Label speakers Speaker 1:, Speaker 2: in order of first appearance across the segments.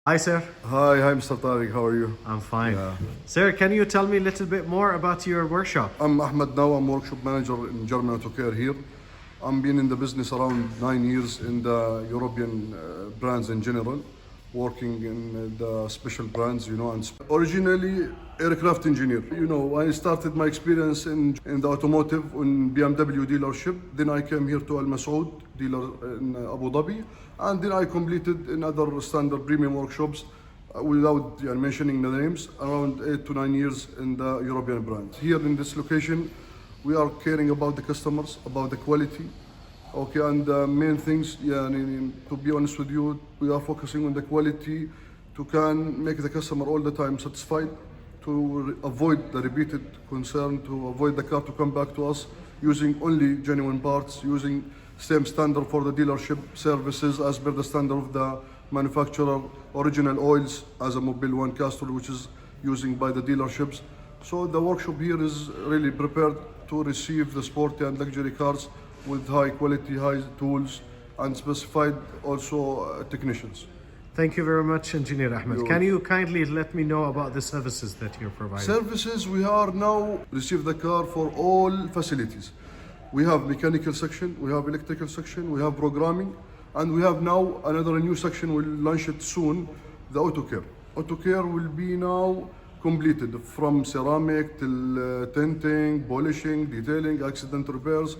Speaker 1: Hi, sir.
Speaker 2: Hi, Mr. Tariq. How are you?
Speaker 1: I'm fine.
Speaker 2: Yeah.
Speaker 1: Sir, can you tell me a little bit more about your workshop?
Speaker 2: I'm Ahmed now. I'm workshop manager in German Autocare here. I'm been in the business around 9 years in the European brands in general, working in the special brands, and originally aircraft engineer. I started my experience in the automotive in BMW dealership. Then I came here to Al Masoud dealer in Abu Dhabi, and then I completed in other standard premium workshops without mentioning the names, around 8 to 9 years in the European brand. Here in this location, we are caring about the customers, about the quality. Okay, and the main things, to be honest with you, we are focusing on the quality to can make the customer all the time satisfied, to avoid the repeated concern, to avoid the car to come back to us using only genuine parts, using same standard for the dealership services as per the standard of the manufacturer, original oils as a Mobile One Castrol, which is using by the dealerships. So the workshop here is really prepared to receive the sporty and luxury cars with high quality, high tools, and specified also technicians.
Speaker 1: Thank you very much, Engineer Ahmed.
Speaker 2: You're
Speaker 1: Can you kindly let me know about the services that you're providing?
Speaker 2: Services, we are now receive the car for all facilities. We have mechanical section, we have electrical section, we have programming, and we have now another new section. We'll launch it soon, the Autocare. Autocare will be now completed from ceramic till tinting, polishing, detailing, accident repairs.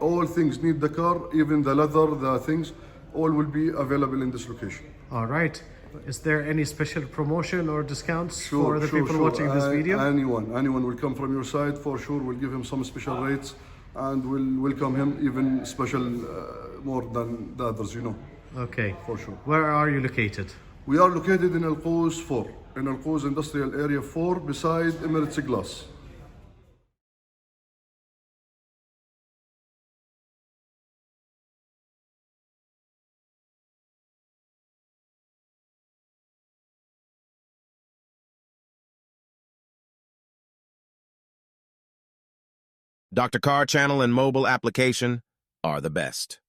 Speaker 2: All things need the car, even the leather, the things, all will be available in this location.
Speaker 1: All right. Is there any special promotion or discounts for the people watching this video?
Speaker 2: Anyone will come from your side, for sure. We'll give him some special rates, and we'll welcome him even special more than the others,
Speaker 1: Okay.
Speaker 2: for sure.
Speaker 1: Where are you located?
Speaker 2: We are located in Alqouz 4, in Alqouz Industrial Area 4, beside Emirates Glass.
Speaker 3: Dr. Car channel and mobile application are the best.